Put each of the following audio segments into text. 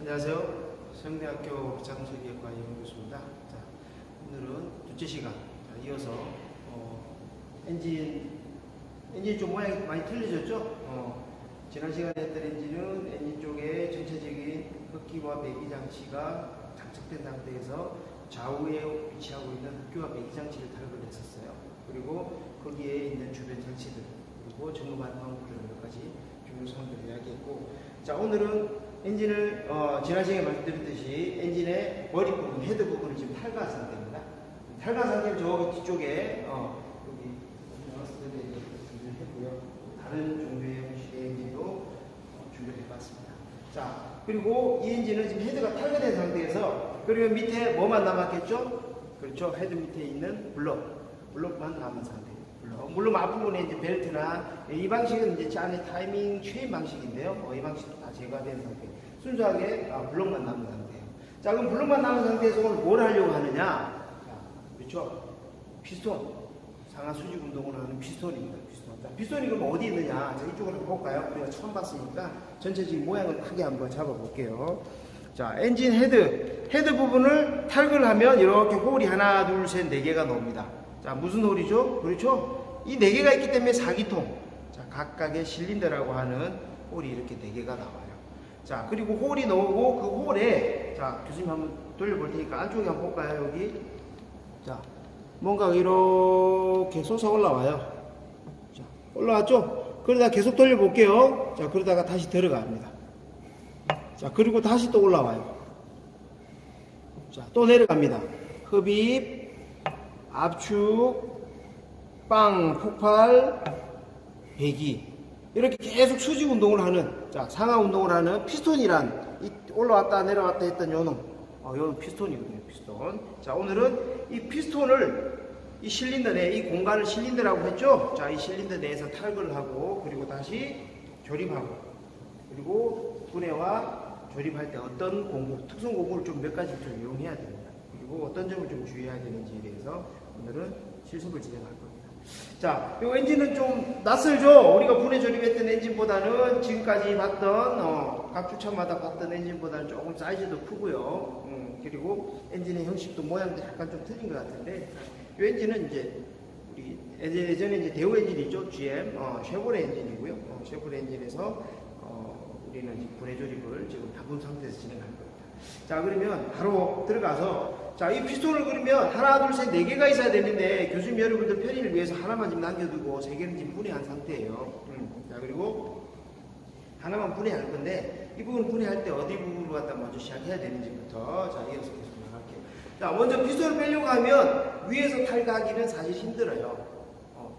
안녕하세요. 성대학교 자동차기업과 이용교수입니다. 자, 오늘은 둘째 시간. 자, 이어서 엔진 좀 모양이 많이 틀려졌죠? 지난 시간에 했던 엔진은 엔진 쪽에 전체적인 흡기와 배기 장치가 장착된 상태에서 좌우에 위치하고 있는 흡기와 배기 장치를 탈거를 했었어요. 그리고 거기에 있는 주변 장치들, 그리고 점검하는 방법들 몇 가지 중요 사항들을 이야기했고, 자, 오늘은 엔진을 지난 시간에 말씀드렸듯이 엔진의 머리 부분, 헤드 부분을 지금 탈거한 상태입니다. 탈거한 상태는 저기 뒤쪽에 여기 준비를 했고요. 다른 종류의 형식의 엔진도 준비를 해봤습니다. 자, 그리고 이 엔진은 지금 헤드가 탈거된 상태에서, 그리고 밑에 뭐만 남았겠죠? 그렇죠. 헤드 밑에 있는 블럭만 남은 상태. 물론 앞부분에 이제 벨트나 이 방식은 이제 안에 타이밍 체인 방식인데요. 이 방식도 다 제거된 상태. 순수하게 블럭만 남은 상태예요. 자, 그럼 블럭만 남은 상태에서 오늘 뭘 하려고 하느냐? 자, 그렇죠. 피스톤. 상하 수직 운동을 하는 피스톤입니다. 피스톤. 자, 피스톤이 그럼 어디 있느냐? 자, 이쪽으로 한번 볼까요? 우리가 처음 봤으니까 전체적인 모양을 크게 한번 잡아볼게요. 자, 엔진 헤드 부분을 탈거를 하면 이렇게 홀이 하나, 둘, 셋, 네 개가 나옵니다. 자, 무슨 홀이죠? 그렇죠? 이 네 개가 있기 때문에 사기통. 자, 각각의 실린더라고 하는 홀이 이렇게 네 개가 나와요. 자, 그리고 홀이 나오고 그 홀에, 자, 교수님 한번 돌려볼 테니까 안쪽에 한번 볼까요? 여기. 자, 뭔가 이렇게 솟아 올라와요. 자, 올라왔죠? 그러다 계속 돌려볼게요. 자, 그러다가 다시 들어갑니다. 자, 그리고 다시 또 올라와요. 자, 또 내려갑니다. 흡입, 압축, 빵, 폭발, 배기. 이렇게 계속 수직 운동을 하는, 자, 상하 운동을 하는 피스톤이란, 이 올라왔다 내려왔다 했던 요놈, 요놈 피스톤이거든요, 피스톤. 자, 오늘은 이 피스톤을 이 실린더 내, 이 공간을 실린더라고 했죠? 자, 이 실린더 내에서 탈거를 하고, 그리고 다시 조립하고, 그리고 분해와 조립할 때 어떤 공구, 특성 공구를 좀 몇 가지 좀 이용해야 됩니다. 그리고 어떤 점을 좀 주의해야 되는지에 대해서 오늘은 실습을 진행할 겁니다. 자, 이 엔진은 좀 낯설죠? 우리가 분해 조립했던 엔진보다는 지금까지 봤던, 각 주차마다 봤던 엔진보다는 조금 사이즈도 크고요. 그리고 엔진의 형식도 모양도 약간 좀 틀린 것 같은데, 이 엔진은 이제, 우리 예전에 이제 대우 엔진 있죠? GM, 쉐보레 엔진이고요. 쉐보레 엔진에서, 우리는 이제 분해 조립을 지금 다분 상태에서 진행할 겁니다. 자, 그러면 바로 들어가서, 자, 이 피스톤을 그러면 하나, 둘, 셋, 네 개가 있어야 되는데, 교수님 여러분들 편의를 위해서 하나만 지금 남겨두고 세 개는 지금 분해한 상태예요. 자, 그리고 하나만 분해할 건데, 이 부분 분해할 때 어디 부분으로 갖다 먼저 시작해야 되는지부터, 자, 이어서 계속 나갈게요. 자, 먼저 피스톤을 빼려고 하면 위에서 탈거하기는 사실 힘들어요.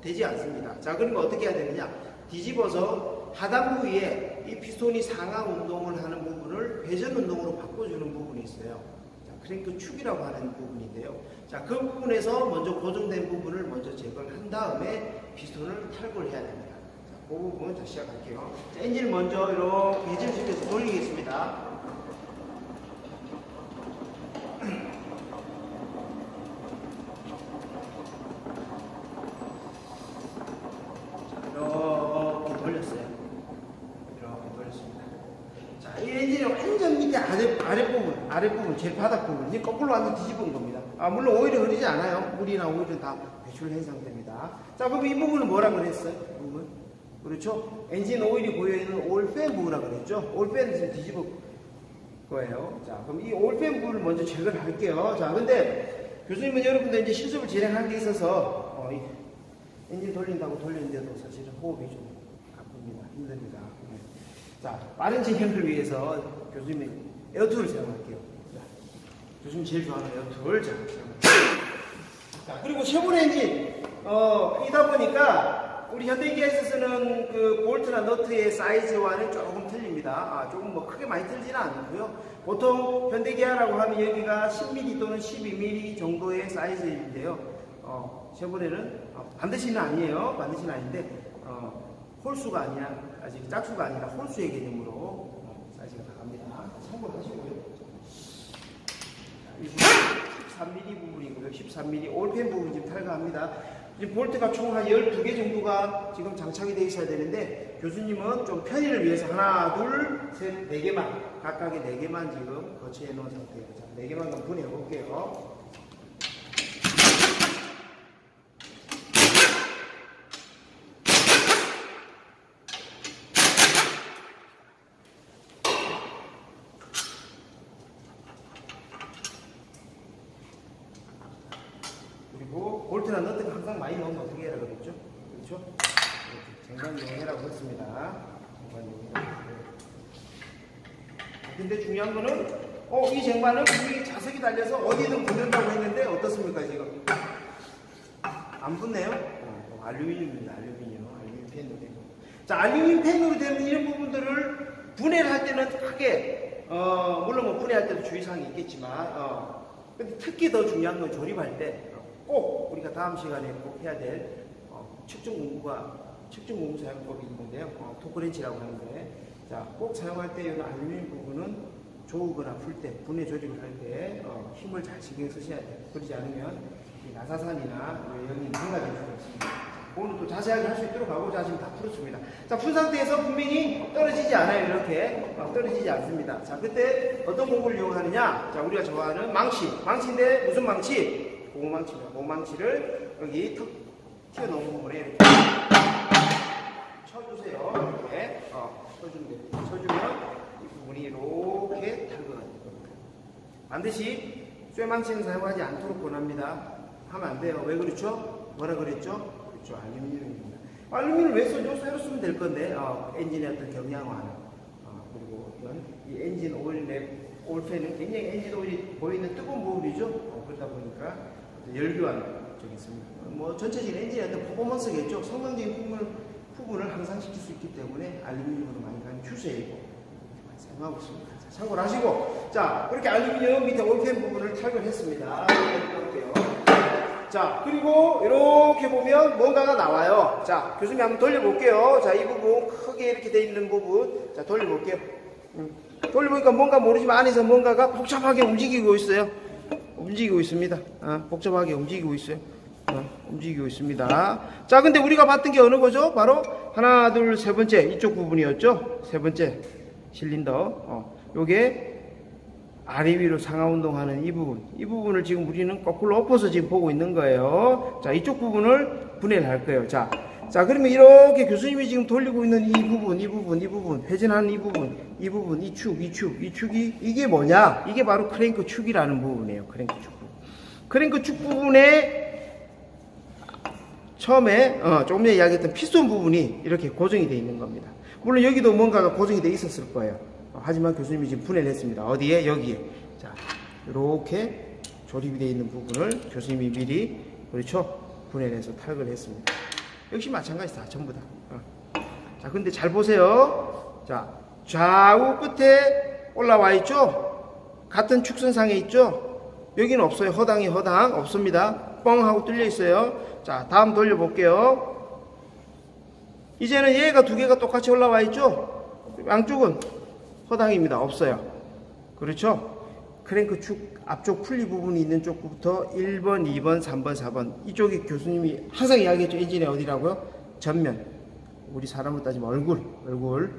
되지 않습니다. 자, 그러니까 어떻게 해야 되느냐? 뒤집어서 하단 부위에 이 피스톤이 상하 운동을 하는 부분을 회전 운동으로 바꿔주는 부분이 있어요. 자, 크랭크 축이라고 하는 부분인데요. 자, 그 부분에서 먼저 고정된 부분을 먼저 제거를 한 다음에 피스톤을 탈거를 해야 됩니다. 자, 그 부분 자, 시작할게요. 자, 엔진을 먼저 이렇게 회전시켜서 돌리겠습니다. 아랫부분, 제일 바닥 부분, 이 거꾸로 완전 뒤집은 겁니다. 물론 오일이 흐르지 않아요. 물이나 오일은 다 배출한 상태입니다. 자, 그럼 이 부분은 뭐라 그랬어요? 이 부분. 그렇죠? 엔진 오일이 고여있는 올팬 부분이라 그랬죠? 올팬을 지금 뒤집을 거예요. 자, 그럼 이 올팬 부분을 먼저 제거를 할게요. 자, 근데 교수님은 여러분들 이제 실습을 진행하는 데 있어서, 엔진 돌린다고 돌리는데도 사실은 호흡이 좀 가쁩니다. 힘듭니다. 자, 빠른 진행을 위해서 교수님이 에어툴을 사용할게요. 자, 요즘 제일 좋아하는 에어툴. 자, 그리고 쉐보레 엔진, 이다 보니까 우리 현대기아에서 쓰는 그 볼트나 너트의 사이즈와는 조금 틀립니다. 조금 뭐 크게 많이 틀지는 않고요. 보통 현대기아라고 하면 여기가 10mm 또는 12mm 정도의 사이즈인데요. 쉐보레는 반드시는 아니에요. 반드시는 아닌데, 홀수가 아니라, 아직 짝수가 아니라 홀수의 개념으로 사이즈가 나갑니다. 참고하시고요. 13mm 부분이고요. 13mm 올펜 부분 지금 탈거합니다. 지금 볼트가 총 한 12개 정도가 지금 장착이 되어 있어야 되는데, 교수님은 좀 편의를 위해서 하나, 둘, 셋, 네 개만, 각각의 네 개만 지금 거치해 놓은 상태예요. 자, 네 개만 좀 분해해 볼게요. 그리고 볼트나 너트가 항상 많이 넣으면 어떻게 해라 그랬죠? 그렇죠? 이렇게 쟁반용해라고 했습니다. 쟁반용해라고. 근데 중요한 거는 이 쟁반은 분명히 자석이 달려서 어디든 붙는다고 했는데 어떻습니까 지금? 안 붙네요? 알루미늄입니다. 알루미늄 펜으로 되고. 자, 알루미늄 펜으로 되는 이런 부분들을 분해를 할 때는 크게 물론 뭐 분해할 때도 주의사항이 있겠지만 근데 특히 더 중요한 건 조립할 때 꼭 우리가 다음 시간에 꼭 해야 될 측정 공구 사용법이 있는데요. 토크렌치라고 하는데, 자, 꼭 사용할 때 이 알루미늄 부분은 조우거나 풀 때, 분해 조립을 할 때 힘을 잘 신경 쓰셔야 돼요. 그러지 않으면 이 나사산이나 여기 망가질 수가 있습니다. 오늘 또 자세하게 할 수 있도록 하고, 자, 지금 다 풀었습니다. 자, 푼 상태에서 분명히 떨어지지 않아요. 이렇게 떨어지지 않습니다. 자, 그때 어떤 공구를 이용하느냐? 자, 우리가 좋아하는 망치인데 무슨 망치? 고무망치입니다. 고무망치를 여기 턱 튀어나온 부분에 이렇게 쳐주세요. 이렇게 쳐주면 됩니다. 쳐주면 이 부분이 이렇게 탈거가 될 겁니다. 반드시 쇠망치는 사용하지 않도록 권합니다. 하면 안 돼요. 왜 그렇죠? 뭐라 그랬죠? 그렇죠. 알루미늄입니다. 알루미늄을 왜 써죠? 쇠로 쓰면 될 건데 엔진의 어떤 경량화는 그리고 이건 이 엔진 오일팬은 굉장히 엔진 오일이 보이는 뜨거운 부분이죠. 그러다 보니까 열교환 쪽이 있습니다. 뭐 전체적인 엔진의 어떤 퍼포먼스겠죠. 성능적인 부분을 향상시킬 수 있기 때문에 알루미늄으로 많이 가는 추세이고 많이 사용하고 있습니다. 자, 참고를 하시고, 자, 그렇게 알루미늄 밑에 올펜 부분을 탈거했습니다. 자, 그리고 이렇게 보면 뭔가가 나와요. 자, 교수님 한번 돌려볼게요. 자, 이 부분 크게 이렇게 돼 있는 부분, 자, 돌려볼게요. 돌려보니까 뭔가 모르지만 안에서 뭔가가 복잡하게 움직이고 있어요. 움직이고 있습니다. 복잡하게 움직이고 있어요. 움직이고 있습니다. 자, 근데 우리가 봤던 게 어느 거죠? 바로 하나, 둘, 세 번째 이쪽 부분이었죠. 세 번째 실린더. 요게 아래 위로 상하 운동하는 이 부분을 지금 우리는 거꾸로 엎어서 지금 보고 있는 거예요. 자, 이쪽 부분을 분해를 할 거예요. 자, 그러면 이렇게 교수님이 지금 돌리고 있는 이 부분, 회전하는 이 부분, 이 축이, 이게 뭐냐? 이게 바로 크랭크 축이라는 부분이에요. 크랭크 축 부분에 처음에, 조금 전에 이야기했던 피스톤 부분이 이렇게 고정이 되어 있는 겁니다. 물론 여기도 뭔가가 고정이 되어 있었을 거예요. 하지만 교수님이 지금 분해를 했습니다. 어디에? 여기에. 자, 이렇게 조립이 되어 있는 부분을 교수님이 미리, 그렇죠? 분해를 해서 탈거를 했습니다. 역시 마찬가지다. 전부 다. 자, 근데 잘 보세요. 자, 좌우 끝에 올라와 있죠? 같은 축선상에 있죠? 여기는 없어요. 허당 없습니다. 뻥 하고 뚫려 있어요. 자, 다음 돌려볼게요. 이제는 얘가 두 개가 똑같이 올라와 있죠? 양쪽은 허당입니다. 없어요. 그렇죠? 크랭크 축 앞쪽 풀리 부분이 있는 쪽부터 1번, 2번, 3번, 4번 이쪽이 교수님이 항상 이야기했죠. 엔진의 어디라고요? 전면. 우리 사람으로 따지면 얼굴,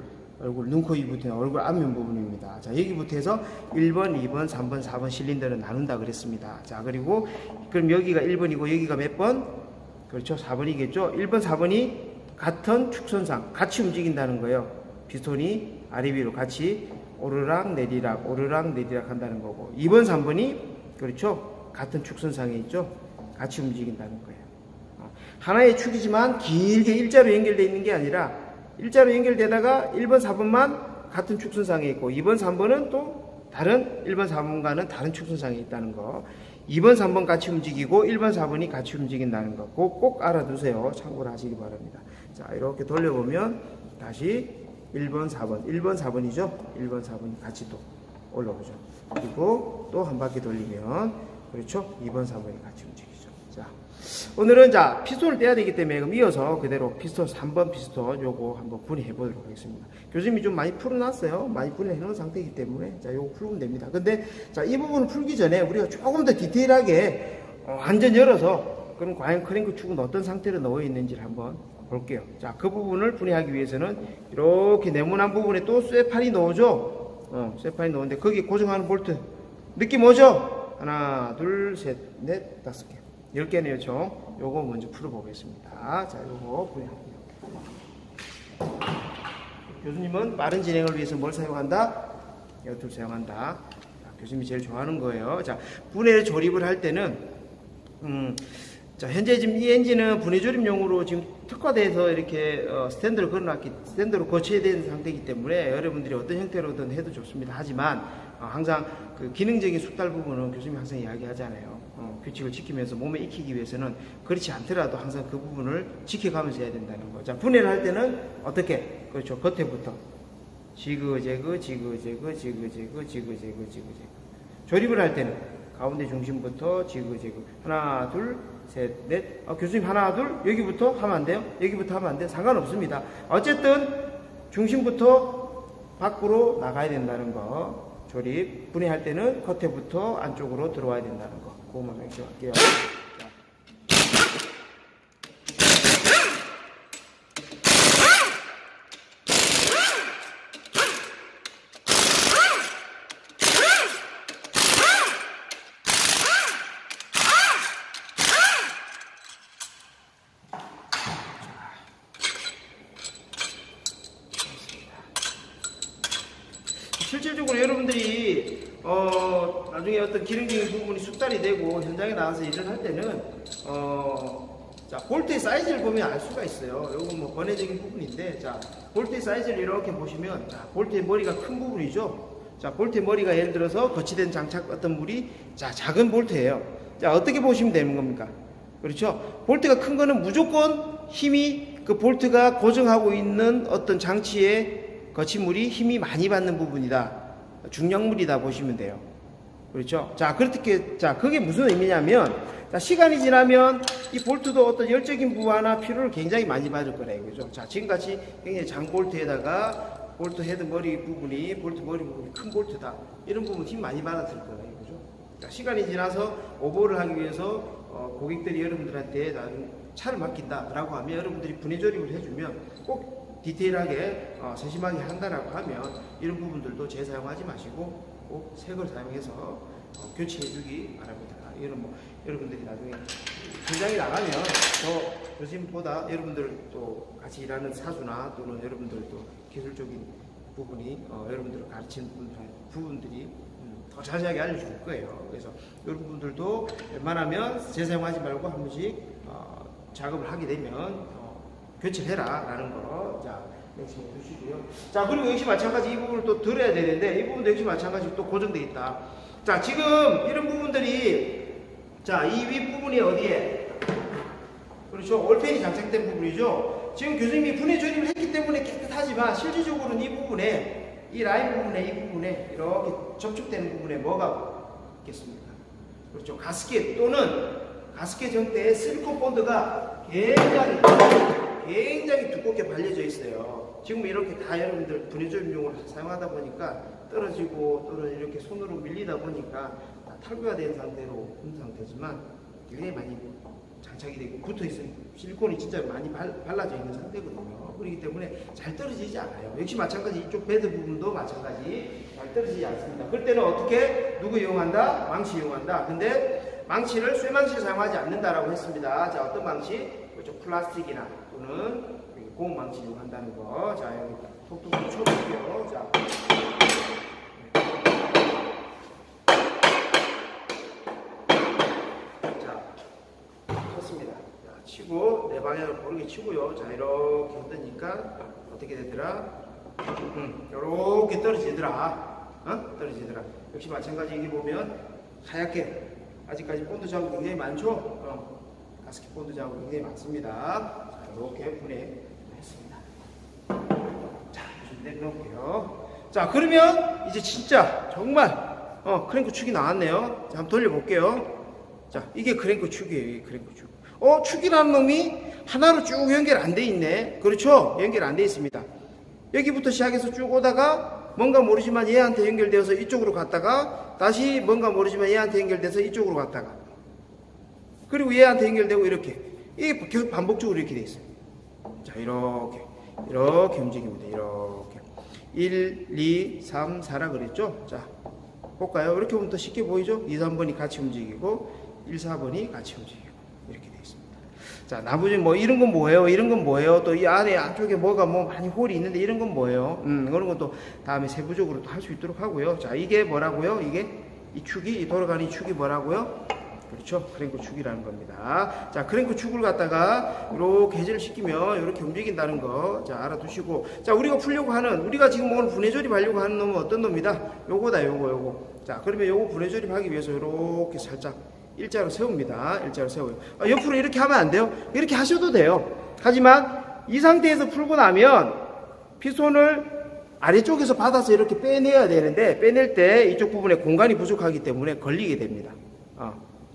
눈, 코, 입 붙은 얼굴 앞면 부분입니다. 자, 여기부터 해서 1번, 2번, 3번, 4번 실린더를 나눈다 그랬습니다. 자, 그리고 그럼 여기가 1번이고 여기가 몇 번? 그렇죠. 4번이겠죠. 1번, 4번이 같은 축선상 같이 움직인다는 거예요. 피스톤이 아래 위로 같이 오르락 내리락 한다는 거고, 2번 3번이 그렇죠, 같은 축선상에 있죠, 같이 움직인다는 거예요. 하나의 축이지만 길게 일자로 연결되어 있는 게 아니라 일자로 연결되다가 1번 4번만 같은 축선상에 있고 2번 3번은 또 다른 1번 4번과는 다른 축선상에 있다는 거, 2번 3번 같이 움직이고 1번 4번이 같이 움직인다는 거 꼭 알아두세요. 참고를 하시기 바랍니다. 자, 이렇게 돌려보면 다시 1번 4번이죠. 1번 4번이 같이 또 올라오죠. 그리고 또 한 바퀴 돌리면 그렇죠, 2번 4번이 같이 움직이죠. 자, 오늘은 자 피스톤을 떼야 되기 때문에 그럼 이어서 그대로 피스톤 3번 피스톤 요거 한번 분해해 보도록 하겠습니다. 교수님이 좀 많이 풀어놨어요. 많이 분해해 놓은 상태이기 때문에 자 요거 풀면 됩니다. 근데 자 이 부분을 풀기 전에 우리가 조금 더 디테일하게 완전 열어서 그럼 과연 크랭크 축은 어떤 상태로 넣어 있는지를 한번 볼게요. 자, 그 부분을 분해하기 위해서는 이렇게 네모난 부분에 또 쇠판이 넣어줘. 쇠판이 넣었는데 거기 고정하는 볼트 느낌 오죠? 하나, 둘, 셋, 넷, 다섯 개. 10개네요, 총. 요거 먼저 풀어보겠습니다. 자, 요거 분해할게요. 교수님은 빠른 진행을 위해서 뭘 사용한다? 이것을 사용한다. 자, 교수님이 제일 좋아하는 거예요. 자, 분해 조립을 할 때는, 자, 현재 지금 이 엔진은 분해 조립용으로 지금 특화돼서 이렇게 스탠드로 거치해야 되는 상태이기 때문에 여러분들이 어떤 형태로든 해도 좋습니다. 하지만 항상 그 기능적인 숙달 부분은 교수님이 항상 이야기하잖아요. 규칙을 지키면서 몸에 익히기 위해서는 그렇지 않더라도 항상 그 부분을 지켜가면서 해야 된다는 거. 자, 분해를 할 때는 어떻게? 그렇죠. 겉에부터 지그재그. 조립을 할 때는 가운데 중심부터 지그재그. 하나, 둘, 셋, 넷. 교수님 하나, 둘. 여기부터 하면 안 돼요? 여기부터 하면 안 돼요? 상관없습니다. 어쨌든 중심부터 밖으로 나가야 된다는 거. 조립, 분해할 때는 겉에부터 안쪽으로 들어와야 된다는 거. 그것만 명심할게요. 실질적으로 여러분들이 나중에 어떤 기능적인 부분이 숙달이 되고 현장에 나가서 일을 할 때는 자, 볼트의 사이즈를 보면 알 수가 있어요. 이건 뭐 번외적인 부분인데, 자, 볼트의 사이즈를 이렇게 보시면, 자, 볼트의 머리가 큰 부분이죠. 자, 볼트의 머리가 예를 들어서 거치된 장착 어떤 물이, 자, 작은 볼트예요. 자, 어떻게 보시면 되는 겁니까? 그렇죠? 볼트가 큰 거는 무조건 힘이 그 볼트가 고정하고 있는 어떤 장치에 거치물이 힘이 많이 받는 부분이다. 중량물이다 보시면 돼요. 그렇죠? 자, 그렇게, 자, 그게 무슨 의미냐면, 자, 시간이 지나면 이 볼트도 어떤 열적인 부하나 피로를 굉장히 많이 받을 거래요. 그죠? 자, 지금같이 굉장히 장볼트에다가 볼트 헤드 머리 부분이, 볼트 머리 부분이 큰 볼트다. 이런 부분 힘 많이 받았을 거예요. 그죠? 자, 시간이 지나서 오버를 하기 위해서, 고객들이 여러분들한테 차를 맡긴다라고 하면 여러분들이 분해 조립을 해주면 꼭 디테일하게 세심하게 한다라고 하면 이런 부분들도 재사용하지 마시고 꼭 새 걸 사용해서 교체해 주기 바랍니다. 이런 뭐 여러분들이 나중에 현장에 나가면 더 교수님보다 여러분들 또 같이 일하는 사수나 또는 여러분들 또 기술적인 부분이 여러분들을 가르치는 부분들이 더 자세하게 알려줄 거예요. 그래서 이런 부분들도 웬만하면 재사용하지 말고 한 번씩 작업을 하게 되면 교체를 해라 라는 거. 자, 명심해 주시고요. 자, 그리고 역시 마찬가지 이 부분을 또 들어야 되는데 이 부분도 역시 마찬가지로 또 고정되어 있다. 자, 지금 이런 부분들이, 자, 이 윗부분이 어디에? 그렇죠. 올펜이 장착된 부분이죠. 지금 교수님이 분해 조립을 했기 때문에 깨끗하지만 실질적으로는 이 부분에, 이 라인 부분에, 이 부분에 이렇게 접촉되는 부분에 뭐가 있겠습니까? 그렇죠. 가스켓 또는 가스켓 형태의 실리콘 본드가 굉장히 두껍게 발려져 있어요. 지금 이렇게 다 여러분들 분해 조립용으로 사용하다 보니까 떨어지고 또는 이렇게 손으로 밀리다 보니까 다 탈구가 된 상태로 있는 상태지만 굉장히 많이 장착이 되고 붙어 있어요. 실리콘이 진짜 많이 발라져 있는 상태거든요. 그렇기 때문에 잘 떨어지지 않아요. 역시 마찬가지 이쪽 베드 부분도 마찬가지 잘 떨어지지 않습니다. 그럴 때는 어떻게 누구 이용한다? 망치 이용한다. 근데 망치를 쇠망치를 사용하지 않는다라고 했습니다. 자, 어떤 망치? 그렇죠. 플라스틱이나 또는 고무망치 이용한다는 거. 자, 여기 톡톡 쳐볼게요. 자. 쳤습니다. 자, 치고 내 방향을 고르게 치고요. 자, 이렇게 흔드니까 어떻게 되더라? 이렇게 떨어지더라. 떨어지더라. 역시 마찬가지 여기 보면 하얗게 아직까지 본드 자국 굉장히 많죠? 가스켓 본드 자국 굉장히 많습니다. 자, 이렇게 분해했습니다. 자, 내려놓을게요. 자, 그러면 이제 진짜 정말 크랭크 축이 나왔네요. 자, 한번 돌려볼게요. 자, 이게 크랭크 축이에요. 이게 크랭크 축. 축이라는 놈이 하나로 쭉 연결 안 돼 있네. 그렇죠? 연결 안 돼 있습니다. 여기부터 시작해서 쭉 오다가 뭔가 모르지만 얘한테 연결되어서 이쪽으로 갔다가 다시 뭔가 모르지만 얘한테 연결돼서 이쪽으로 갔다가 그리고 얘한테 연결되고 이렇게 이게 계속 반복적으로 이렇게 돼 있어요. 자, 이렇게 움직입니다. 이렇게. 1, 2, 3, 4라 그랬죠? 자, 볼까요? 이렇게 보면 더 쉽게 보이죠? 2, 3번이 같이 움직이고, 1, 4번이 같이 움직이고, 이렇게 되어 있습니다. 자, 나머지 뭐, 이런 건 뭐예요? 이런 건 뭐예요? 또 이 안에, 안쪽에 뭐가 뭐 많이 홀이 있는데, 이런 건 뭐예요? 그런 것도 다음에 세부적으로 또 할 수 있도록 하고요. 자, 이게 뭐라고요? 이게, 이 축이, 이 돌아가는 이 축이 뭐라고요? 그렇죠. 크랭크 축이라는 겁니다. 자, 크랭크 축을 갖다가 이렇게 해제를 시키면 이렇게 움직인다는 거, 자, 알아두시고. 자, 우리가 풀려고 하는, 우리가 지금 오늘 분해 조립하려고 하는 놈은 어떤 놈이다? 요거다, 요거. 자, 그러면 요거 분해 조립하기 위해서 이렇게 살짝 일자로 세웁니다. 일자로 세워요. 옆으로 이렇게 하면 안 돼요. 이렇게 하셔도 돼요. 하지만 이 상태에서 풀고 나면 피손을 아래쪽에서 받아서 이렇게 빼내야 되는데, 빼낼 때 이쪽 부분에 공간이 부족하기 때문에 걸리게 됩니다.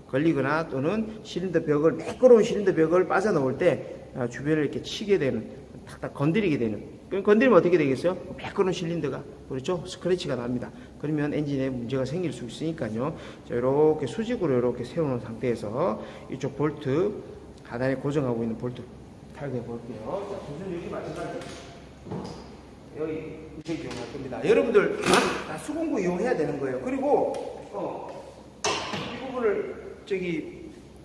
걸리거나 또는 실린더 벽을, 매끄러운 실린더 벽을 빠져나올 때 주변을 이렇게 치게 되는, 탁탁 건드리게 되는. 그럼 건드리면 어떻게 되겠어요? 매끄러운 실린더가, 그렇죠? 스크래치가 납니다. 그러면 엔진에 문제가 생길 수 있으니까요. 자, 이렇게 수직으로 이렇게 세워놓은 상태에서 이쪽 볼트, 하단에 고정하고 있는 볼트 탈거해 볼게요. 자, 우선 여기 마찬가지. 여기 이렇게 이용할 겁니다. 여러분들 다 수공구 이용해야 되는 거예요. 그리고 이 부분을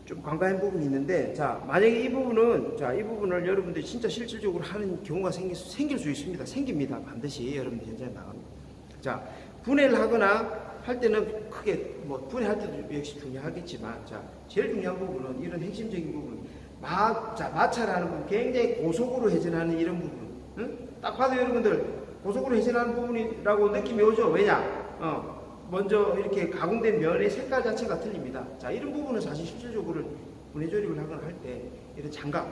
좀 관과한 부분이 있는데, 자, 만약에 이 부분은, 자, 이 부분을 여러분들이 진짜 실질적으로 하는 경우가 생길 수 있습니다. 생깁니다. 반드시 여러분들 현장에 나갑니다. 자, 분해를 하거나 할 때는 크게, 뭐, 분해할 때도 역시 중요하겠지만, 자, 제일 중요한 부분은 이런 핵심적인 부분. 마찰하는 부분, 굉장히 고속으로 회전하는 이런 부분. 응? 딱 봐도 여러분들 고속으로 회전하는 부분이라고 느낌이 오죠? 왜냐? 먼저 이렇게 가공된 면의 색깔 자체가 틀립니다. 자, 이런 부분은 사실 실질적으로 분해 조립을 하거나 할 때 이런 장갑,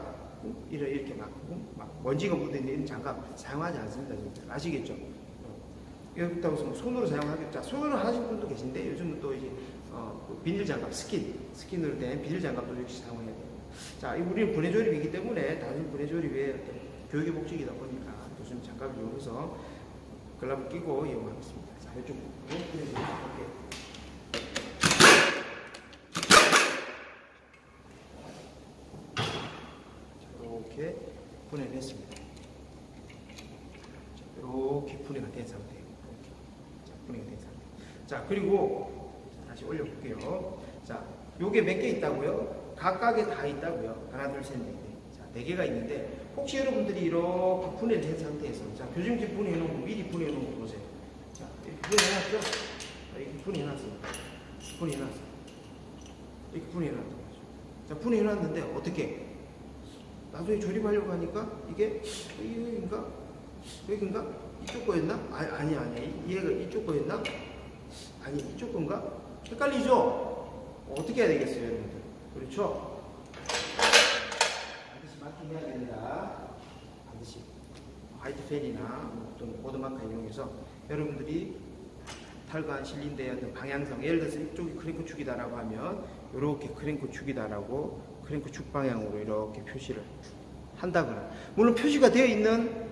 이렇게 막 먼지가 묻어있는 이런 장갑 사용하지 않습니다. 아시겠죠? 그렇다고 손으로 사용하겠죠. 자, 손으로 하신 분도 계신데 요즘은 또 이제 비닐 장갑, 스킨으로 된 비닐 장갑도 역시 사용해야 돼요. 자, 우리는 분해 조립이기 때문에 단순 분해 조립의 어떤 교육의 목적이다 보니까 요즘 장갑을 이용해서 글러브 끼고 이용하겠습니다. 자, 이쪽 이렇게 분해를 했습니다. 이렇게 분해가 된 상태예요. 자, 분해가 된 상태. 자, 그리고 다시 올려볼게요. 자, 요게 몇 개 있다고요? 각각에 다 있다고요. 하나, 둘, 셋, 넷. 자, 4개가 있는데 혹시 여러분들이 이렇게 분해를 한 상태에서, 자, 교정지 분해해놓은 거, 미리 분해해놓은 거 보세요. 자, 이렇게 분해해놨죠? 이렇게 분해해놨습니다. 분해해놨어요. 이렇게 분해해놨단 말이죠. 자, 분해해놨는데 어떻게? 나중에 조립하려고 하니까 이게 여기인가? 여기인가? 이쪽 거였나? 아니. 얘가 이쪽 거였나? 아니, 이쪽 건가? 헷갈리죠? 어떻게 해야 되겠어요, 여러분들? 그렇죠? 반드시 마킹해야 된다. 반드시 화이트 펜이나 또는 보드마커 이용해서 여러분들이 탈거한 실린더의 어떤 방향성, 예를 들어서 이쪽이 크랭크 축이다라고 하면 이렇게 크랭크 축이다라고 크랭크 축 방향으로 이렇게 표시를 한다거나, 물론 표시가 되어 있는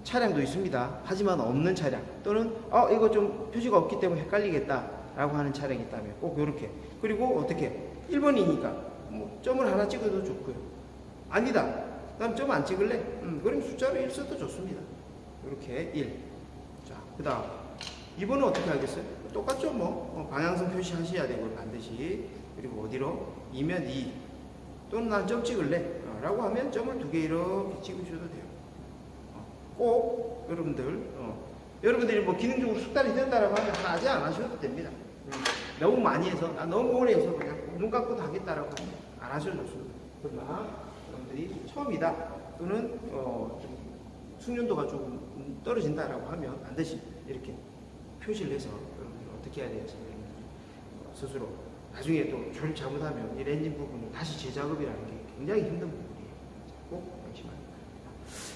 차량도 있습니다. 하지만 없는 차량 또는 이거 좀 표시가 없기 때문에 헷갈리겠다라고 하는 차량이 있다면 꼭 이렇게. 그리고 어떻게 1번이니까 뭐 점을 하나 찍어도 좋고요. 아니다, 그다음 점 안 찍을래? 그럼 숫자로 1 써도 좋습니다. 이렇게 1. 자, 그 다음 2번은 어떻게 하겠어요? 똑같죠. 방향성 표시하셔야 되고 반드시. 그리고 어디로? 2면 2 또는 난 점 찍을래 라고 하면 점을 2개 이렇게 찍으셔도 돼요. 꼭 여러분들이 뭐 기능적으로 숙달이 된다라고 하면 하지 안 하셔도 됩니다. 너무 많이 해서, 너무 오래 해서 그냥 눈 감고도 하겠다라고 하면 안 하셔도 좋습니다. 그러나 여러분들이 처음이다 또는 좀 숙련도가 조금 떨어진다라고 하면 반드시 이렇게 표시를 해서 여러분들 어떻게 해야 되는지 스스로 나중에 또 조립 잘못하면 이 엔진 부분을 다시 재작업이라는 게 굉장히 힘든 부분이에요. 꼭 명심하세요.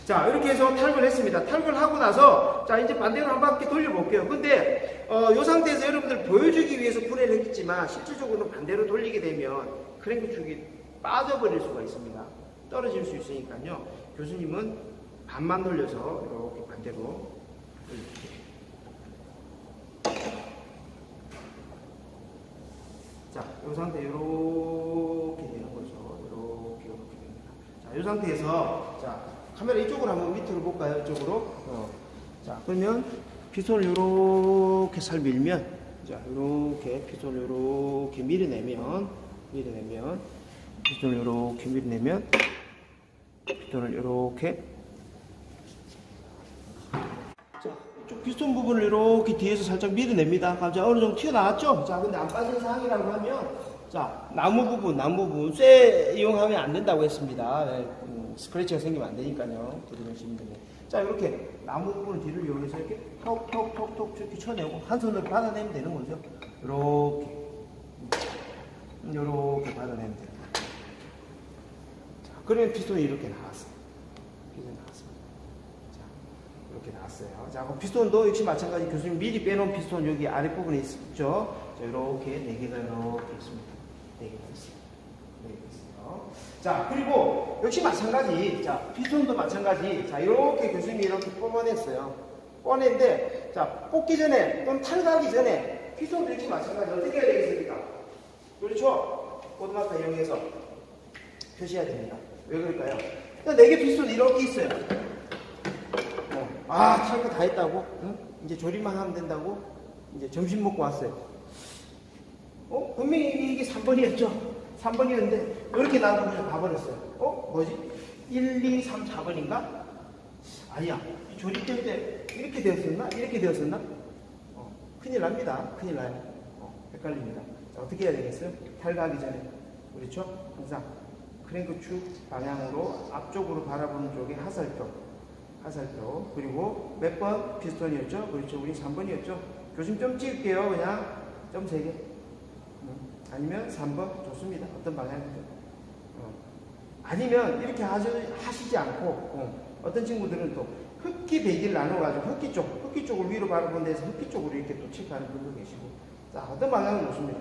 자, 이렇게 해서 탈거를 했습니다. 탈거를 하고 나서, 자, 이제 반대로 한 바퀴 돌려볼게요. 근데, 이 상태에서 여러분들 보여주기 위해서 분해를 했겠지만, 실질적으로 반대로 돌리게 되면 크랭크 축이 빠져버릴 수가 있습니다. 떨어질 수 있으니까요. 교수님은 반만 돌려서 이렇게 반대로 돌려주세요. 자, 이 상태 이렇게 되는 거죠. 이렇게 됩니다. 자, 이 상태에서, 자, 카메라 이쪽으로 한번 밑으로 볼까요? 이쪽으로. 자, 그러면 피스톤을 이렇게 살 밀면, 자, 이렇게 피스톤을 이렇게 밀어내면, 피스톤을 이렇게 밀어내면, 피스톤을 이렇게. 자, 이쪽 피스톤 부분을 이렇게 뒤에서 살짝 밀어냅니다. 자, 어느 정도 튀어나왔죠? 자, 근데 안 빠진 상황이라고 하면, 자, 나무 부분, 쇠 이용하면 안 된다고 했습니다. 네, 스크래치가 생기면 안 되니까요. 들으시면 됩니다. 자, 이렇게 나무 부분을 뒤를 이용해서 이렇게 톡톡톡톡 이렇게 쳐내고, 한 손으로 받아내면 되는 거죠. 이렇게 받아내면 돼요. 자, 그러면 피스톤이 이렇게 나왔어요. 이렇게 나왔어요. 자, 그 피스톤도 역시 마찬가지 교수님 미리 빼놓은 피스톤 여기 아랫부분에 있죠. 자, 이렇게 4개가 이렇게 있습니다. 4개가 있어요. 자, 그리고 역시 마찬가지. 자, 피스톤도 마찬가지. 자, 이렇게 교수님이 이렇게 뽑아냈어요. 꺼냈는데, 자, 뽑기 전에 또는 탈가기 전에 피스톤도 역시 마찬가지. 어떻게 해야 되겠습니까? 그렇죠? 코드마커 이용해서 표시해야 됩니다. 왜 그럴까요? 4개 피스톤이 이렇게 있어요. 탈 거 다 했다고? 응? 이제 조립만 하면 된다고? 이제 점심 먹고 왔어요. 분명히 이게 3번이었죠? 3번이었는데, 이렇게 나와서 그냥 가버렸어요. 뭐지? 1, 2, 3, 4번인가? 아니야. 이 조립될 때 이렇게 되었었나? 큰일 납니다. 큰일 나요. 헷갈립니다. 자, 어떻게 해야 되겠어요? 탈가하기 전에. 그렇죠? 항상 크랭크 축 방향으로 앞쪽으로 바라보는 쪽에 하살표. 그리고 몇 번 피스톤이었죠? 그렇죠. 우리 3번이었죠. 교수님 좀 찍을게요. 그냥 점 3개. 아니면 3번 좋습니다. 어떤 방향이든. 아니면 이렇게 하시지 않고 어떤 친구들은 또 흑기 배기를 나눠가지고 흑기 쪽을 위로 바라보는 데서 흑기 쪽으로 이렇게 또 체크하는 분도 계시고. 자, 어떤 방향은 좋습니다.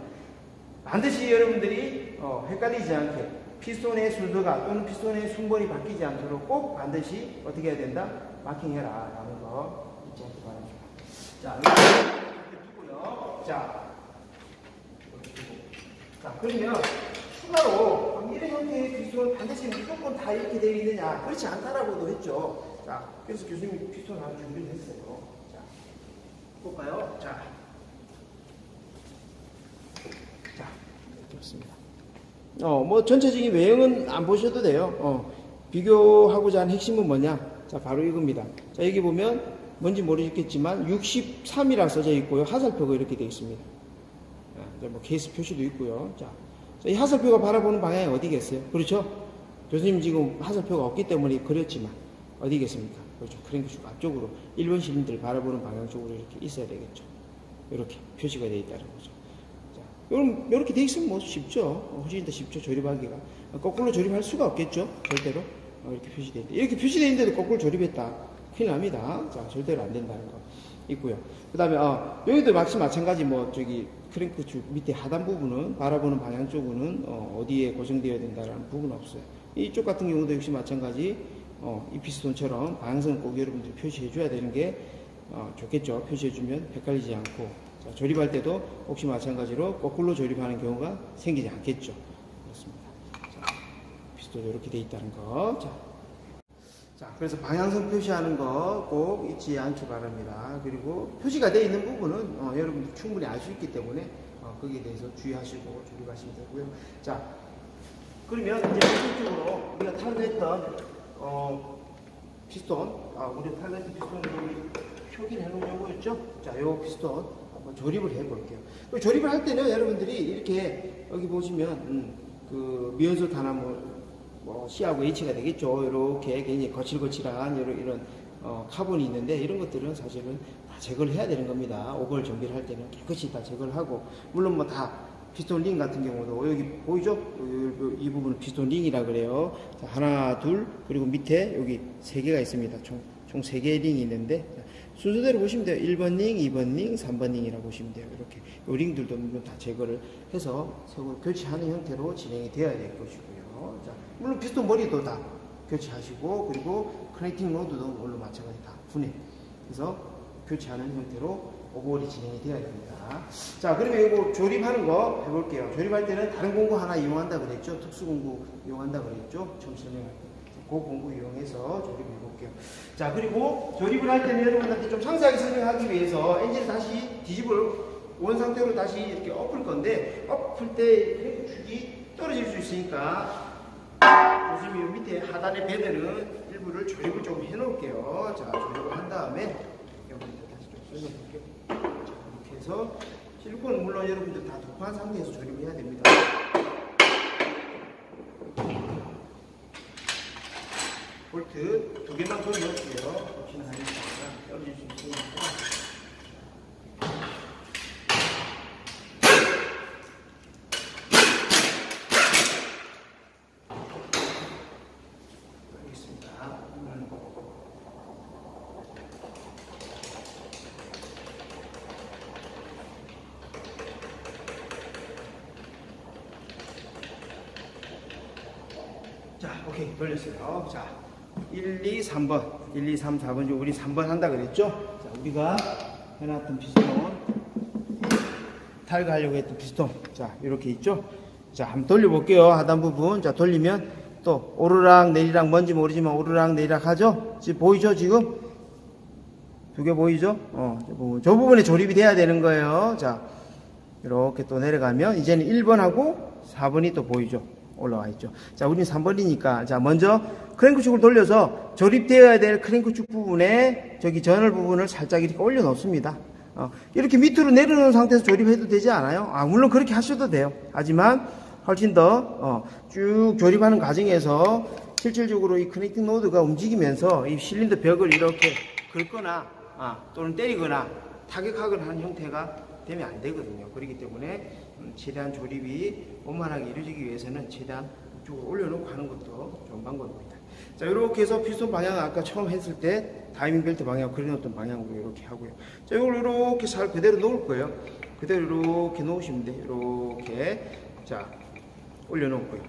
반드시 여러분들이 헷갈리지 않게 피스톤의 순서가 또는 피스톤의 순번이 바뀌지 않도록 꼭 반드시 어떻게 해야 된다? 마킹해라 라는 거 잊지 않기 바랍니다. 자, 이렇게 두고요. 자, 그러면 추가로 이런 형태의 피스톤은 반드시 무조건 다 이렇게 되어 있느냐? 그렇지 않다라고도 했죠. 자, 그래서 교수님이 피스톤을 하나 준비를 했어요. 자, 볼까요? 자, 좋습니다. 뭐 전체적인 외형은 안 보셔도 돼요. 비교하고자 하는 핵심은 뭐냐? 자, 바로 이겁니다. 자, 여기 보면 뭔지 모르겠지만 63이라 써져 있고요. 하살표가 이렇게 되어 있습니다. 뭐 케이스 표시도 있고요. 자, 이 하살표가 바라보는 방향이 어디겠어요? 그렇죠? 교수님 지금 하살표가 없기 때문에 그렸지만 어디겠습니까? 그렇죠. 크랭크 축 앞쪽으로 1번 실린더를 바라보는 방향 쪽으로 이렇게 있어야 되겠죠. 이렇게 표시가 되어 있다는 거죠. 이렇게 돼 있으면 뭐 쉽죠. 훨씬 더 쉽죠. 조립하기가. 거꾸로 조립할 수가 없겠죠. 절대로. 이렇게 표시되어 있는데. 이렇게 표시되어 있는데도 거꾸로 조립했다. 큰일 납니다. 자, 절대로 안 된다는 거 있고요. 그 다음에, 여기도 마찬가지 크랭크 줄 밑에 하단 부분은, 바라보는 방향 쪽은, 어디에 고정되어야 된다는 부분은 없어요. 이쪽 같은 경우도 역시 마찬가지, 이 피스톤처럼 방향성을 꼭 여러분들이 표시해줘야 되는 게, 좋겠죠. 표시해주면 헷갈리지 않고. 자, 조립할 때도 혹시 마찬가지로 거꾸로 조립하는 경우가 생기지 않겠죠. 그렇습니다. 자, 피스톤 이렇게 되어 있다는 거. 자, 그래서 방향성 표시하는 거 꼭 잊지 않기 바랍니다. 그리고 표시가 되어 있는 부분은 여러분들 충분히 알 수 있기 때문에 거기에 대해서 주의하시고 조립하시면 되고요. 자, 그러면 이제 본격적으로 우리가 탈거했던 피스톤, 우리가 탈거했던 피스톤을 표기를 해놓은 거였죠. 자, 요 피스톤 조립을 해볼게요. 조립을 할 때는 여러분들이 이렇게 여기 보시면 그 미연소 하나 뭐 C하고 H가 되겠죠. 이렇게 굉장히 거칠거칠한 이런 카본이 있는데 이런 것들은 사실은 다 제거를 해야 되는 겁니다. 오버홀 정비를 할 때는 깨끗이 다 제거를 하고, 물론 뭐 다 피스톤 링 같은 경우도 여기 보이죠? 이 부분은 피스톤 링이라 그래요. 자, 하나, 둘, 그리고 밑에 여기 3개가 있습니다. 총 3개의 링이 있는데 순서대로 보시면 돼요. 1번 링, 2번 링, 3번 링이라고 보시면 돼요. 이렇게 이 링들도 물론 다 제거를 해서 새로 교체하는 형태로 진행이 되어야 될 것이고요. 자, 물론 피스톤 머리도 다 교체하시고, 그리고 커넥팅 로드도 물론 마찬가지 다 분해해서 교체하는 형태로 오버홀이 진행이 되어야 됩니다. 자, 그러면 이거 조립하는 거 해볼게요. 조립할 때는 다른 공구 하나 이용한다 그랬죠. 특수 공구 이용한다 그랬죠. 처음 설명할 때. 그 공구 이용해서 조립해 볼게요. 자, 그리고 조립을 할 때는 여러분한테 좀 상세하게 설명하기 위해서 엔진을 다시 원 상태로 다시 이렇게 엎을 건데, 엎을 때 크랭크축이 떨어질 수 있으니까 요즘 밑에 하단의 배들은 일부를 조립을 좀 해 놓을게요. 자, 조립을 한 다음에 여러분들 다시 좀 설명할게요. 자, 이렇게 해서 실리콘은 물론 여러분들 다 도포한 상태에서 조립을 해야 됩니다. 볼트 2개만 더 넣을게요. 혹시나 하니까 떨어질 수 있으니까. 자, 오케이, 돌렸어요. 자, 1, 2, 3번. 1, 2, 3, 4번 중 우리 3번 한다 그랬죠? 자, 우리가 해놨던 피스톤, 탈거하려고 했던 피스톤. 자, 이렇게 있죠? 자, 한번 돌려볼게요. 하단 부분. 자, 돌리면 또 오르락 내리락, 뭔지 모르지만 오르락 내리락 하죠? 지금 보이죠? 지금? 2개 보이죠? 저 부분에 조립이 돼야 되는 거예요. 자, 이렇게 또 내려가면 이제는 1번하고 4번이 또 보이죠? 올라와 있죠. 자, 우리는 3번이니까. 자, 먼저 크랭크축을 돌려서 조립되어야 될 크랭크축 부분에 저기 저널 부분을 살짝 이렇게 올려 놓습니다. 이렇게 밑으로 내려놓은 상태에서 조립해도 되지 않아요? 물론 그렇게 하셔도 돼요. 하지만 훨씬 더 쭉 조립하는 과정에서 실질적으로 이 커넥팅 노드가 움직이면서 이 실린더 벽을 이렇게 긁거나 또는 때리거나 타격하거나 하는 형태가 되면 안 되거든요. 그렇기 때문에 최대한 조립이 원만하게 이루어지기 위해서는 최대한 이쪽으로 올려놓고 하는 것도 좋은 방법입니다. 자, 이렇게 해서 피스톤 방향은 아까 처음 했을 때 타이밍 벨트 방향 그려놓던 방향으로 이렇게 하고요. 자, 이걸 이렇게 잘 그대로 놓을 거예요. 그대로 이렇게 놓으시면 돼요. 이렇게. 자, 올려놓고요.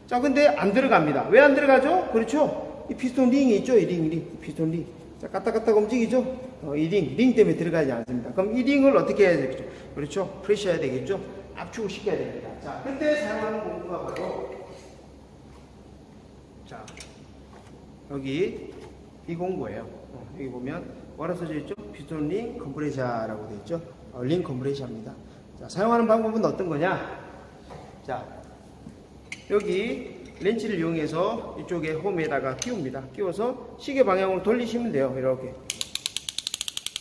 자, 근데 안 들어갑니다. 왜 안 들어가죠? 그렇죠? 이 피스톤 링이 있죠? 이 링. 피스톤 링. 자, 까딱까딱 움직이죠? 이 링 때문에 들어가지 않습니다. 그럼 이 링을 어떻게 해야 되겠죠? 그렇죠? 프레셔 해야 되겠죠? 압축을 시켜야 됩니다. 자, 그때 사용하는 공구가 바로, 자, 여기 이 공구예요. 여기 보면 뭐라 써져 있죠? 피스톤 링 컴프레셔라고 되어 있죠? 링 컴프레셔입니다. 자, 사용하는 방법은 어떤 거냐? 자, 여기 렌치를 이용해서 이쪽에 홈에다가 끼웁니다. 끼워서 시계 방향으로 돌리시면 돼요. 이렇게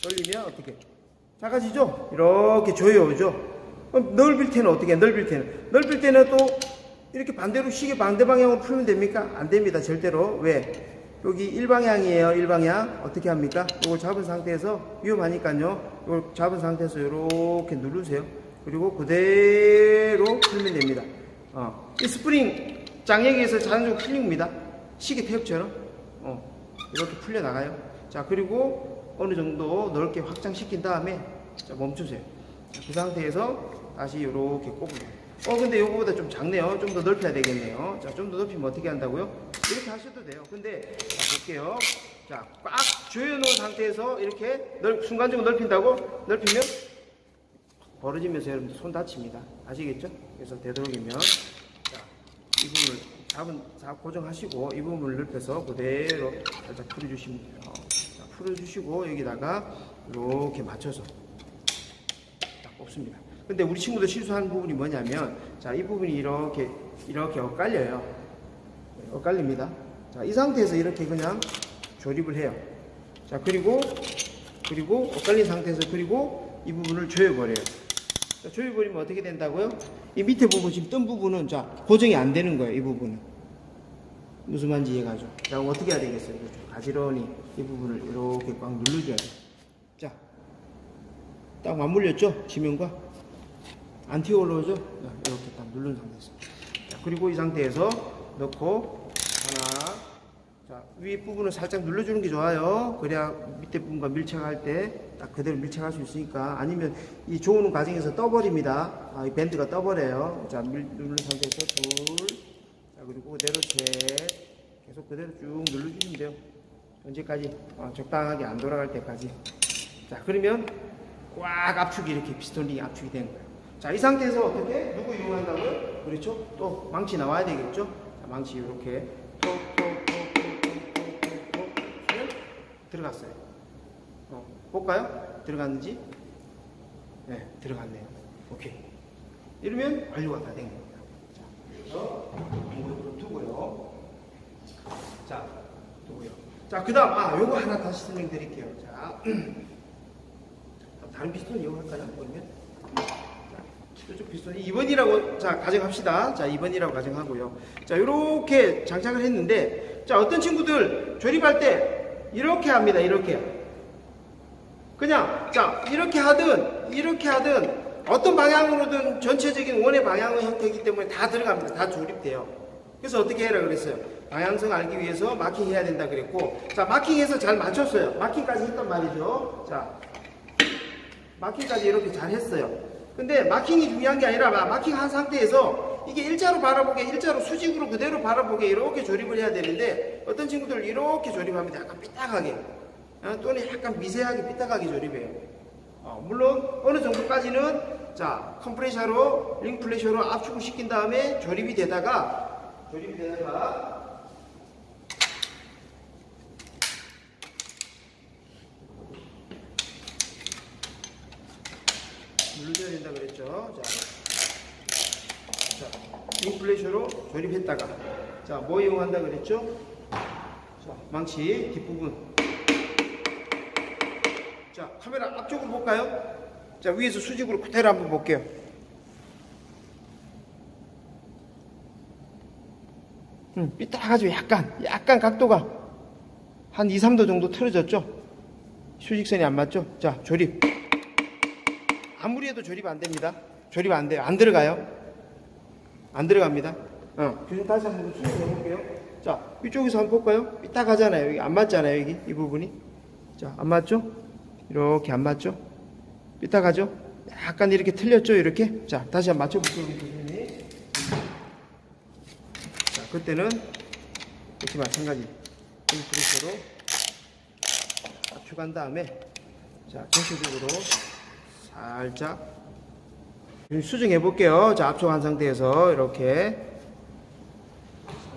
돌리면 어떻게 작아지죠? 이렇게 조여오죠. 그럼 넓일 때는 어떻게 해? 넓일 때는 또 이렇게 반대로 시계 반대 방향으로 풀면 됩니까? 안 됩니다. 절대로. 왜? 여기 1방향이에요. 1방향. 어떻게 합니까? 이거 잡은 상태에서 위험하니까요. 이걸 잡은 상태에서 이렇게 누르세요. 그리고 그대로 풀면 됩니다. 이 스프링 장력에서 자동적으로 풀립니다. 시계 태엽처럼 이렇게 풀려 나가요. 자, 그리고 어느 정도 넓게 확장시킨 다음에 자, 멈추세요. 자, 그 상태에서 다시 이렇게 꼽으세요. 근데 이거보다 좀 작네요. 좀 더 넓혀야 되겠네요. 자, 좀 더 넓히면 어떻게 한다고요? 이렇게 하셔도 돼요. 근데 자, 볼게요. 자, 꽉 조여놓은 상태에서 이렇게 순간적으로 넓힌다고? 넓히면 벌어지면서 여러분들 손 다칩니다. 아시겠죠? 그래서 되도록이면 자, 이 부분을 고정하시고 이 부분을 넓혀서 그대로 살짝 풀어주시면 돼요. 자, 풀어주시고 여기다가 이렇게 맞춰서 딱 꼽습니다. 근데 우리 친구들 실수하는 부분이 뭐냐면 자, 이 부분이 이렇게 엇갈려요. 엇갈립니다. 자, 이 상태에서 이렇게 그냥 조립을 해요. 자, 그리고 엇갈린 상태에서 그리고 이 부분을 조여버려요. 자, 조여버리면 어떻게 된다고요? 이 밑에 부분 지금 뜬 부분은 자, 고정이 안 되는 거예요. 이 부분은 무슨 말인지 이해가죠? 자, 그럼 어떻게 해야 되겠어요? 가지런히 이 부분을 이렇게 꽉 눌러줘야 돼요. 자, 딱 맞물렸죠? 지면과 안 튀어 올라오죠? 자, 이렇게 딱 누른 상태에서. 자, 그리고 이 상태에서 넣고 하나, 자, 위 부분을 살짝 눌러주는 게 좋아요. 그래야 밑에 부분과 밀착할 때 딱 그대로 밀착할 수 있으니까. 아니면 이 조우는 과정에서 떠버립니다. 이 밴드가 떠버려요. 자, 누른 상태에서 둘, 자, 그리고 그대로 셋, 계속 그대로 쭉 눌러주시면 돼요. 언제까지? 적당하게 안 돌아갈 때까지. 자, 그러면 꽉 압축이 이렇게 피스톤링이 압축이 된 거예요. 자, 이 상태에서 어떻게? 누구 이용한다고요? 그렇죠? 또 망치 나와야 되겠죠? 자, 망치 이렇게 톡톡톡 들어갔어요. 볼까요? 들어갔는지? 네, 들어갔네요. 오케이. 이러면 완료가 다 된 겁니다. 자, 그래서 이쪽으로 두고요. 자, 두고요. 자, 그 다음, 요거 하나 다시 설명드릴게요. 자, 다른 피스톤 이용할까요? 그러면? 자, 이쪽 피스톤이 2번이라고, 자, 가정합시다. 자, 2번이라고 가정하고요. 자, 요렇게 장착을 했는데, 자, 어떤 친구들 조립할 때, 이렇게 합니다. 이렇게. 그냥, 자, 이렇게 하든, 어떤 방향으로든 전체적인 원의 방향의 형태이기 때문에 다 들어갑니다. 다 조립돼요. 그래서 어떻게 해라 그랬어요? 방향성 알기 위해서 마킹 해야 된다 그랬고, 자, 마킹해서 잘 맞췄어요. 마킹까지 했단 말이죠. 자, 마킹까지 이렇게 잘 했어요. 근데 마킹이 중요한 게 아니라 마킹한 상태에서 이게 일자로 바라보게, 일자로 수직으로 그대로 바라보게 이렇게 조립을 해야 되는데 어떤 친구들 이렇게 조립합니다. 약간 삐딱하게 또는 약간 미세하게 삐딱하게 조립해요. 물론 어느 정도까지는 자 컴프레셔로 링플래셔로 압축을 시킨 다음에 조립이 되다가 눌러줘야 된다 그랬죠. 자, 링플래셔로 조립했다가 자, 뭐 이용한다 그랬죠? 자, 망치 뒷부분. 자, 카메라 앞쪽으로 볼까요? 자, 위에서 수직으로 그대로 한번 볼게요. 삐딱하죠? 약간 각도가 한 2, 3도 정도 틀어졌죠? 수직선이 안 맞죠? 자, 조립. 아무리 해도 조립 안 됩니다. 조립 안 돼요. 안 들어가요. 안 들어갑니다. 그래서 다시 한번 수정해 볼게요. 자, 이쪽에서 한번 볼까요? 삐딱하잖아요. 여기 안 맞잖아요. 여기 이 부분이. 자, 안 맞죠? 이렇게 안 맞죠? 삐딱하죠? 약간 이렇게 틀렸죠? 이렇게. 자, 다시 한번 맞춰볼게요. 자, 그때는 이렇게 마찬가지. 브러쉬로 압축한 다음에 자, 전체적으로 살짝 수정해 볼게요. 자, 압축한 상태에서 이렇게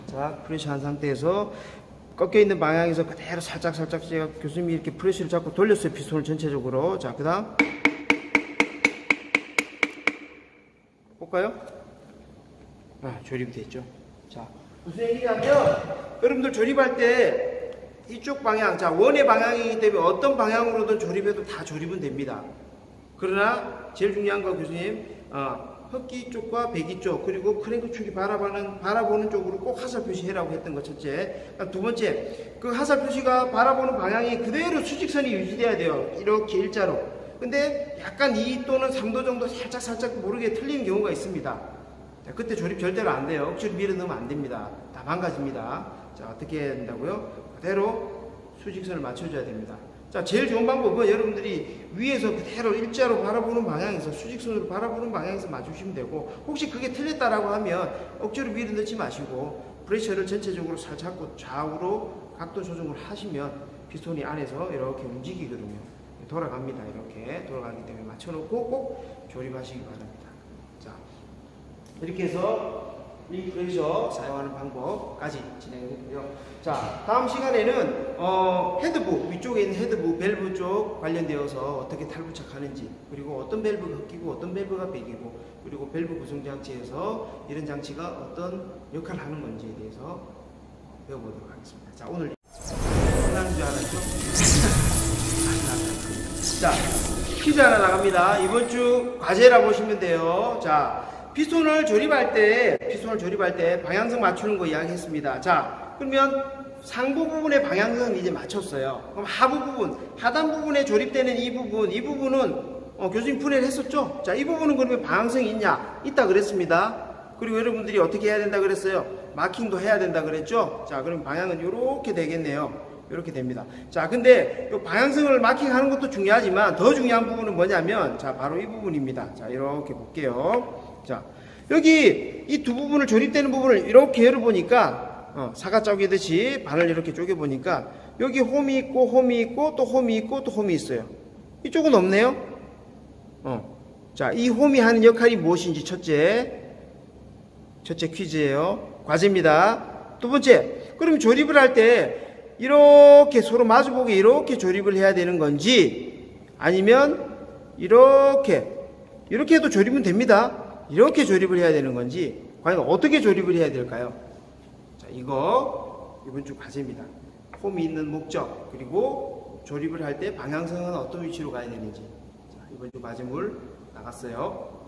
살짝 프레시한 상태에서 꺾여 있는 방향에서 그대로 살짝 제가 교수님이 이렇게 프레시를 잡고 돌렸어요. 피스톤을 전체적으로. 자, 그 다음 볼까요? 조립이 됐죠. 자, 무슨 얘기냐면 여러분들 조립할 때 이쪽 방향, 자, 원의 방향이기 때문에 어떤 방향으로든 조립해도 다 조립은 됩니다. 그러나 제일 중요한 건 교수님 흡기 쪽과 배기 쪽 그리고 크랭크 축이 바라보는 쪽으로 꼭 화살 표시해라고 했던 것 첫째. 두 번째, 그 화살 표시가 바라보는 방향이 그대로 수직선이 유지돼야 돼요. 이렇게 일자로. 근데 약간 2 또는 3도 정도 살짝 모르게 틀리는 경우가 있습니다. 자, 그때 조립 절대로 안 돼요. 억지로 밀어 넣으면 안 됩니다. 다 망가집니다. 자, 어떻게 해야 된다고요? 그대로 수직선을 맞춰줘야 됩니다. 자, 제일 좋은 방법은 여러분들이 위에서 그대로 일자로 바라보는 방향에서 수직선으로 바라보는 방향에서 맞추시면 되고, 혹시 그게 틀렸다라고 하면 억지로 밀어 넣지 마시고 브레셔를 전체적으로 살짝 잡고 좌우로 각도 조정을 하시면 피스톤이 안에서 이렇게 움직이거든요. 돌아갑니다. 이렇게 돌아가기 때문에 맞춰놓고 꼭 조립하시기 바랍니다. 자, 이렇게 해서 링프레셔 사용하는 방법까지 진행했고요. 자, 다음 시간에는 헤드부, 위쪽에 있는 헤드부, 밸브 쪽 관련되어서 어떻게 탈부착하는지, 그리고 어떤 밸브가 흡기고 어떤 밸브가 배기고, 그리고 밸브 구성 장치에서 이런 장치가 어떤 역할을 하는 건지에 대해서 배워보도록 하겠습니다. 자, 오늘 끝나는 줄 알았죠? 자, 퀴즈 하나 나갑니다. 이번 주 과제라 보시면 돼요. 자, 피스톤을 조립할 때 방향성 맞추는 거 이야기했습니다. 자, 그러면 상부 부분의 방향성은 이제 맞췄어요. 그럼 하부 부분, 하단 부분에 조립되는 이 부분은 교수님 분해를 했었죠? 자, 이 부분은 그러면 방향성이 있냐? 있다 그랬습니다. 그리고 여러분들이 어떻게 해야 된다 그랬어요? 마킹도 해야 된다 그랬죠? 자, 그럼 방향은 이렇게 되겠네요. 이렇게 됩니다. 자, 근데 이 방향성을 마킹하는 것도 중요하지만 더 중요한 부분은 뭐냐면, 자, 바로 이 부분입니다. 자, 이렇게 볼게요. 자, 여기 이 두 부분을 조립되는 부분을 이렇게 열어보니까 사과 쪼개듯이 반을 이렇게 쪼개보니까 여기 홈이 있고 홈이 있고 또 홈이 있고 또 홈이 있어요. 이쪽은 없네요. 자, 이 홈이 하는 역할이 무엇인지 첫째 퀴즈예요. 과제입니다. 두 번째, 그럼 조립을 할 때 이렇게 서로 마주보게 이렇게 조립을 해야 되는 건지, 아니면 이렇게 해도 조립은 됩니다. 이렇게 조립을 해야 되는 건지, 과연 어떻게 조립을 해야 될까요? 자, 이번 주 과제입니다. 폼이 있는 목적, 그리고 조립을 할 때 방향성은 어떤 위치로 가야 되는지. 자, 이번 주 과제물 나갔어요.